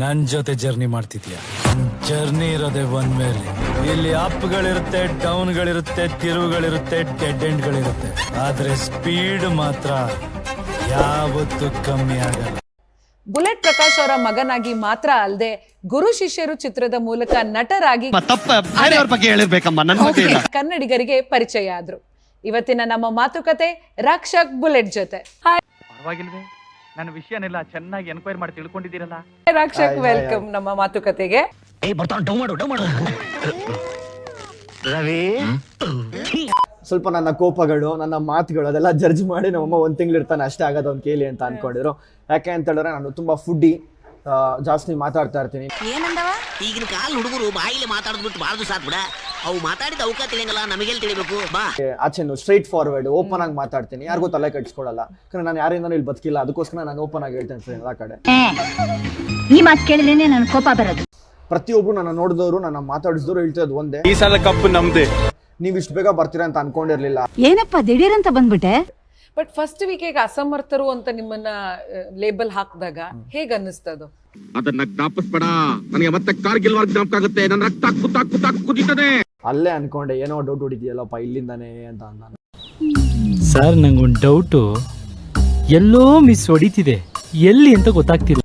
ನನ್ ಜೊತೆ ಜರ್ನಿ ಮಾಡ್ತಿದ್ಯಾ? ಜರ್ನಿ ಇರೋದೇ ಒಂದ್ ಮೇಲೆ. ಇಲ್ಲಿ ಅಪ್ಗಳಿರುತ್ತೆ, ಡೌನ್ಗಳಿರುತ್ತೆ, ತಿರುವುಗಳಿರುತ್ತೆ, ಡೆಡ್ ಎಂಡ್ಗಳಿರುತ್ತೆ. ಆದ್ರೆ ಸ್ಪೀಡ್ ಮಾತ್ರ ಯಾವತ್ತೂ ಕಮ್ಮಿ ಆಗಲ್ಲ. ಬುಲೆಟ್ ಪ್ರಕಾಶ್ ಅವರ ಮಗನಾಗಿ ಮಾತ್ರ ಅಲ್ಲದೆ ಗುರು ಶಿಷ್ಯರು ಚಿತ್ರದ ಮೂಲಕ ನಟರಾಗಿ ಕನ್ನಡಿಗರಿಗೆ ಪರಿಚಯ ಆದ್ರು. ಇವತ್ತಿನ ನಮ್ಮ ಮಾತುಕತೆ ರಕ್ಷಕ್ ಬುಲೆಟ್ ಜೊತೆ. ಪರವಾಗಿಲ್ವೇ, ನನ್ನ ವಿಷಯನೆಲ್ಲ ಚೆನ್ನಾಗಿ ಎನ್ಕ್ವೈರಿ ಮಾಡಿ ತಿಳ್ಕೊಂಡಿದ್ದೀರಲ್ಲ. ರಕ್ಷಕ್, ವೆಲ್ಕಮ್ ನಮ್ಮ ಮಾತುಕತೆಗೆ. ಸ್ವಲ್ಪ ನನ್ನ ಕೋಪಗಳು, ನನ್ನ ಮಾತುಗಳು ಅದೆಲ್ಲ ಜಡ್ಜ್ ಮಾಡಿ ನಮ್ಮಮ್ಮ 1 ತಿಂಗಳು ಇರ್ತಾನೆ ಅಷ್ಟೇ ಆಗೋದು ಅವ್ನು ಕೇಳಿ ಅಂತ ಅನ್ಕೊಂಡಿದ್ರು. ಯಾಕೆ ಅಂತ ಹೇಳಿದ್ರೆ ನಾನು ತುಂಬಾ ಫುಡ್ಡಿ, ಜಾಸ್ತಿ ಮಾತಾಡ್ತಾ ಇರ್ತೀನಿ. ಈಗಿನ ಕಾಲ ಹುಡುಗರು ಬಾಯಿಲೆ ಮಾತಾಡ್ಬಿಟ್ಟು ಬಾಳ್ದು ಸಾತ್ ಬಿಡ. ಅವು ಮಾತಾಡಿದ ಅವಕ ತಿಳಿಯಂಗಲ್ಲ, ನಮಗೆಲ್ಲಿ ತಿಳಿಬೇಕು. ಬಾ ಆಚೆನು ಸ್ಟ್ರೈಟ್ ಫಾರ್ವರ್ಡ್, ಓಪನ್ ಆಗಿ ಮಾತಾಡ್ತೀನಿ, ಯಾರಿಗೂ ತಲೆ ಕಟ್ಸ್ಕೊಳಲ್ಲ. ಯಾಕಂದ್ರೆ ನಾನು ಯಾರಿಂದನೂ ಇಲ್ಲಿ ಬದುಕಿಲ್ಲ, ಅದಕ್ಕೋಸ್ಕರ ನಾನು ಓಪನ್ ಆಗಿ ಹೇಳ್ತೇನೆ ಎಲ್ಲ ಕಡೆ. ಈ ಮಾತು ಕೇಳಿದ್ರೆ ನನ್ನ ಕೋಪ ಬರೋದು. ಪ್ರತಿಯೊಬ್ರು ನನ್ನ ನೋಡಿದವರು, ನನ್ನ ಮಾತಾಡಿಸಿದವರು ಹೇಳ್ತಿರೋದು ಒಂದೇ, ಈ ಸಲ ಕಪ್ಪು ನಮ್ದೆ. ನೀವ್ ಇಷ್ಟು ಬೇಗ ಬರ್ತೀರಾ ಅಂತ ಅನ್ಕೊಂಡಿರ್ಲಿಲ್ಲ. ಏನಪ್ಪ ದಿಢೀರ್ ಅಂತ ಬಂದ್ಬಿಟ್ಟೆ? ಬಟ್ ಫಸ್ಟ್ ವೀಕಿಗೆ ಅಸಮರ್ಥರು ಅಂತ ನಿಮ್ಮನ್ನ ಲೇಬಲ್ ಹಾಕಿದಾಗ ಹೇಗ್ ಅನ್ನಿಸ್ತದು? ಅದನ್ನ ಜ್ಞಾಪಿಸ್ಬೇಡ, ನನಗೆ ಮತ್ತೆ ಕಾರ್ಗಿಲ್ ವಾರ್ ಜ್ಞಾಪಕ ಆಗುತ್ತೆ. ನನ್ನ ರಕ್ತ ಕುದಿತದೆ. ಅಲ್ಲೇ ಅನ್ಕೊಂಡೆ ಏನೋ ಡೌಟ್ ಹೊಡಿತೀಯಲ್ಲಪ್ಪ ಇಲ್ಲಿಂದಾನೆ ಅಂತ ಅಂದ. ಸರ್, ನಂಗೊಂದು ಡೌಟು, ಎಲ್ಲೋ ಮಿಸ್ ಹೊಡಿತಿದೆ, ಎಲ್ಲಿ ಅಂತ ಗೊತ್ತಾಗ್ತಿಲ್ಲ.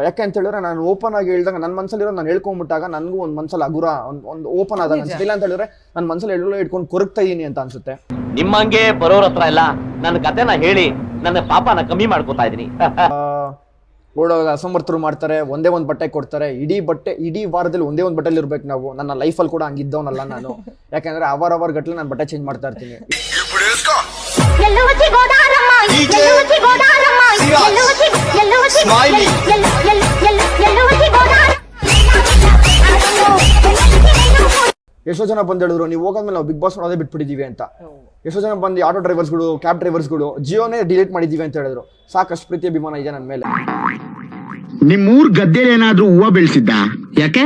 ಯಾಕೆ ಅಂತ ಹೇಳಿದ್ರೆ ನಾನು ಓಪನ್ ಆಗಿ ಹೇಳಿದಾಗ ನನ್ನ ಮನಸ್ಸಲ್ಲಿರೋ ನಾನು ಹೇಳ್ಕೊಂಡ್ಬಿಟ್ಟಾಗ ನನಗೂ ಒಂದು ಮನಸ್ಸಲ್ಲಿ ಅಗುರ ಒಂದು ಓಪನ್ ಆದಾಗ ಅನ್ಸುತ್ತೆ. ಇಲ್ಲ ಅಂತ ಹೇಳಿದ್ರೆ ನನ್ನ ಮನಸ್ಸಲ್ಲಿ ಎಲ್ಲೋ ಇಟ್ಕೊಂಡು ಕೊರಗ್ತಾ ಇದೀನಿ ಅಂತ ಅನ್ಸುತ್ತೆ. ನಿಮ್ಮಂಗೆ ಬರೋರ ಹತ್ರ ಎಲ್ಲ ನನ್ನ ಕತೆನ ಹೇಳಿ ನನ್ನ ಪಾಪನ ಕಮ್ಮಿ ಮಾಡ್ಕೊತಾ ಇದೀನಿ. ಓಡೋವಾಗ ಅಸಮರ್ಥರು ಮಾಡ್ತಾರೆ, ಒಂದೇ ಒಂದು ಬಟ್ಟೆ ಕೊಡ್ತಾರೆ. ಇಡೀ ವಾರದಲ್ಲಿ ಒಂದೇ ಒಂದು ಬಟ್ಟೆಲಿ ಇರ್ಬೇಕು ನಾವು. ನನ್ನ ಲೈಫಲ್ಲಿ ಕೂಡ ಹಂಗಿದ್ದವನಲ್ಲ ನಾನು. ಯಾಕಂದ್ರೆ ಅವರ್ ಗಟ್ಟಲೆ ನಾನು ಬಟ್ಟೆ ಚೇಂಜ್ ಮಾಡ್ತಾ ಇರ್ತೀನಿ. ಎಷ್ಟೋ ಜನ ಬಂದು ಹೇಳಿದ್ರು ನೀವು ಹೋಗೋದ್ಮೇಲೆ ನಾವು ಬಿಗ್ ಬಾಸ್ ನೋಡೋದೇ ಬಿಟ್ಬಿಟ್ಟಿದೀವಿ ಅಂತ. ಎಷ್ಟೋ ಜನ ಬಂದು ಆಟೋ ಡ್ರೈವರ್ಸ್ಗಳು, ಕ್ಯಾಬ್ ಡ್ರೈವರ್ಸ್ಗಳು ಜಿಯೋನೇ ಡಿಲೀಟ್ ಮಾಡಿದೀವಿ ಅಂತ ಹೇಳಿದ್ರು. ಸಾಕಷ್ಟು ಪ್ರೀತಿ ಅಭಿಮಾನ ಇದೆ ನನ್ನ ಮೇಲೆ. ನಿಮ್ಮೂರ್ ಗದ್ದೆ ಏನಾದ್ರೂ ಹೂವ ಬೆಳೆಸಿದ್ದ? ಯಾಕೆ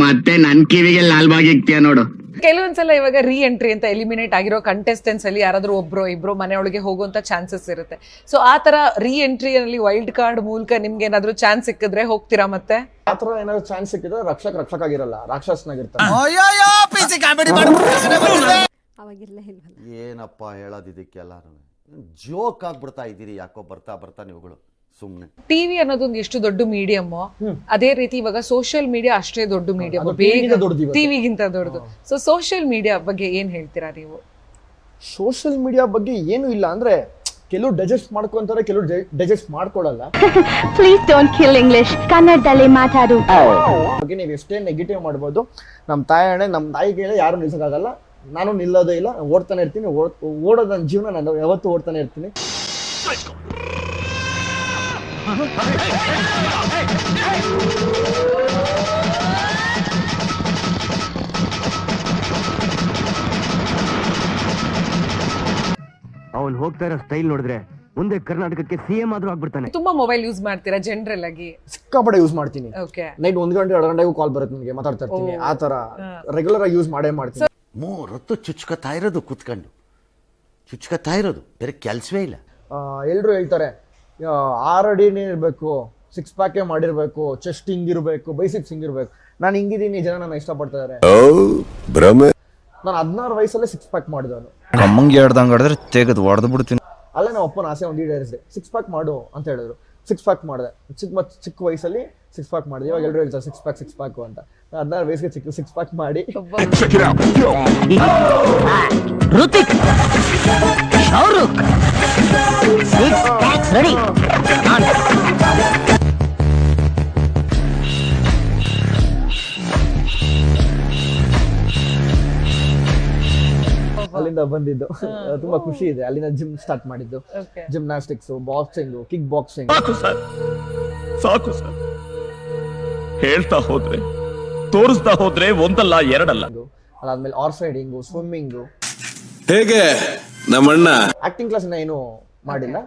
ಮತ್ತೆ ನನ್ ಕಿವಿಗೆ ಲಾಲ್ ಬಾಗ್ ಇಕ್ತಿಯ ನೋಡು. ಕೆಲವೊಂದ್ಸಲ ಇವಾಗ ರೀ ಎಂಟ್ರಿ ಅಂತ ಎಲಿಮಿನೇಟ್ ಆಗಿರೋ ಕಂಟೆಸ್ಟೆಂಟ್ಸ್ ಅಲ್ಲಿ ಯಾರಾದ್ರೂ ಒಬ್ರು ಇಬ್ರು ಮನೆಯೊಳಗೆ ಹೋಗುವಂತ ಚಾನ್ಸಸ್ ಇರುತ್ತೆ. ಸೊ ಆ ತರ ರೀ ಎಂಟ್ರಿಯಲ್ಲಿ ವೈಲ್ಡ್ ಕಾರ್ಡ್ ಮೂಲಕ ನಿಮ್ಗೆ ಏನಾದ್ರೂ ಚಾನ್ಸ್ ಸಿಕ್ಕಿದ್ರೆ ಹೋಗ್ತೀರಾ? ಮತ್ತೆ ಆತರ ಏನಾದ್ರು ಚಾನ್ಸ್ ಸಿಕ್ಕಿದ್ರೆ ರಕ್ಷಕ್ ಆಗಿರಲ್ಲ, ರಾಕ್ಷಸನಾಗಿರ್ತಾರೆ. ಏನಪ್ಪ ಹೇಳೋದು ಇದಕ್ಕೆಲ್ಲ ಜೋಕ್ ಆಗ್ಬಿಡ್ತಾ ಇದ್ದೀರಿ. ಯಾಕೋ ಬರ್ತಾ ನೀವುಗಳು ಸುಮ್ನೆ. ಟಿವಿ ಅನ್ನೋದೊಂದು ಎಷ್ಟು ದೊಡ್ಡ ಮೀಡಿಯಮ್, ಅದೇ ರೀತಿ ಇವಾಗ ಸೋಷಿಯಲ್ ಮೀಡಿಯಾ ಅಷ್ಟೇ ದೊಡ್ಡ ಮೀಡಿಯಮ್, ಟಿವಿಗಿಂತ ದೊಡ್ಡದು. ಸೊ ಸೋಷಿಯಲ್ ಮೀಡಿಯಾ ಬಗ್ಗೆ ಏನ್ ಹೇಳ್ತೀರಾ ನೀವು? ಸೋಷಿಯಲ್ ಮೀಡಿಯಾ ಬಗ್ಗೆ ಏನು ಇಲ್ಲ ಅಂದ್ರೆ ಕೆಲವು ಡೈಜೆಸ್ಟ್ ಮಾಡ್ಕೊಂತಾರೆ, ಕೆಲವು ಡೈಜೆಸ್ಟ್ ಮಾಡ್ಕೊಳ್ಳಲ್ಲ. ಪ್ಲೀಸ್ ಡೋಂಟ್ ಕಿಲ್ ಇಂಗ್ಲಿಷ್, ಕನ್ನಡದಲ್ಲಿ ಮಾತಾಡು. ಬಗ್ಗೆ ನೀವು ಎಷ್ಟೇ ನೆಗೆಟಿವ್ ಮಾಡ್ಬೋದು, ನಮ್ಮ ತಾಯಿಗೆ ಯಾರು ನಿಲ್ಸಕ್ಕಾಗಲ್ಲ. ನಾನು ನಿಲ್ಲೋದೇ ಇಲ್ಲ, ಓಡ್ತಾನೆ ಇರ್ತೀನಿ. ಓಡೋದು ನನ್ನ ಜೀವನ, ನಾನು ಯಾವತ್ತೂ ಓಡ್ತಾನೆ ಇರ್ತೀನಿ. ಅವನ್ ಹೋಗ್ತಾ ಇರೋ ಸ್ಟೈಲ್ ನೋಡಿದ್ರೆ ಮುಂದೆ ಕರ್ನಾಟಕಕ್ಕೆ ಸಿಎಂ ಆದ್ರೂ ಆಗ್ಬಿಡ್ತಾನೆ. ತುಂಬಾ ಮೊಬೈಲ್ ಯೂಸ್ ಮಾಡ್ತೀರಾ ಜನರಲ್ ಆಗಿ? ಸಿಕ್ಕಾಪಟ್ಟೆ ಯೂಸ್ ಮಾಡ್ತೀನಿ. ನೈಟ್ 1 ಗಂಟೆ 2 ಗಂಟೆಗೂ ಕಾಲ್ ಬರುತ್ತೆ ನನಗೆ, ಮಾತಾಡ್ತಾ ಇರ್ತೀನಿ. ಆ ತರ ರೆಗ್ಯುಲರ್ ಆಗಿ ಯೂಸ್ ಮಾಡೇ ಮಾಡ್ತೀನಿ. 3 ಹೊತ್ತು ಚುಚ್ಕತಾ ಇರೋದು, ಕುತ್ಕೊಂಡು ಚುಚ್ಕತಾ ಇರೋದು, ಬೇರೆ ಕೆಲ್ಸವೇ ಇಲ್ಲ. ಎಲ್ರು ಹೇಳ್ತಾರೆ 6 ಅಡಿನೇ ಇರ್ಬೇಕು, 6 ಪ್ಯಾಕೇ ಮಾಡಿರ್ಬೇಕು, ಚೆಸ್ಟ್ ಹಿಂಗಿರ್ಬೇಕು, ಬೈಸಿಪ್ಸ್ ಹಿಂಗಿರ್ಬೇಕು. ನಾನು ಹಿಂಗಿದ್ದೀನಿ, ಜನ ನನ್ನ ಇಷ್ಟಪಡ್ತಾ ಇದಾರೆ. ನಾನು 16 ವಯಸ್ಸಲ್ಲೇ 6 ಪ್ಯಾಕ್ ಮಾಡಿದವನು. ಕಮ್ಮಂಗೆ ಹೇಳ್ದಂಗೆ ಹೇಳಿದ್ರೆ ತೆಗೆದು ಹೊಡೆದು ಬಿಡ್ತೀನಿ. ಅಲ್ಲೇ ನಮ್ಮ ಅಪ್ಪನ ಆಸೆ ಒಂದು ಈಡೇರಿಸಿದೆ. 6 ಪ್ಯಾಕ್ ಮಾಡು ಅಂತ ಹೇಳಿದ್ರು. 6 ಪ್ಯಾಕ್ ಮಾಡಿದೆ. ಚಿಕ್ಕ ವಯಸ್ಸಲ್ಲಿ 6 ಪ್ಯಾಕ್ ಮಾಡಿದೆ. ಇವಾಗ ಎಲ್ಲರೂ ಹೇಳ್ತಾರೆ 6 ಪ್ಯಾಕ್ ಅಂತ. 16 ವಯಸ್ಸಿಗೆ 6 ಪ್ಯಾಕ್ ಮಾಡಿ ಋತಿಕ್, ಶಾರುಖ್, 6 ಪ್ಯಾಕ್ಸ್ ರೆಡಿ. ಅಲ್ಲಿಂದ ಬಂದಿದ್ದು ತುಂಬಾ ಖುಷಿ ಇದೆ. ಅಲ್ಲಿಂದ ಜಿಮ್ ಸ್ಟಾರ್ಟ್ ಮಾಡಿದ್ದು. Gymnastics, boxing, kick boxing. ಸಾಕು ಸರ್, ಹೇಳ್ತಾ ಹೋದ್ರೆ ತೋರಿಸ್ತಾ ಹೋದ್ರೆ ಒಂದಲ್ಲ ಎರಡಲ್ಲ. ಅದಾದ್ಮೇಲೆ ಹಾರ್ಸ್ ರೈಡಿಂಗು, ಸ್ವಿಮ್ಮಿಂಗು. ಹೇಗೆ ನಮ್ಮಣ್ಣ ಆಕ್ಟಿಂಗ್ ಕ್ಲಾಸ್ ಏನು ಮಾಡಿಲ್ಲ.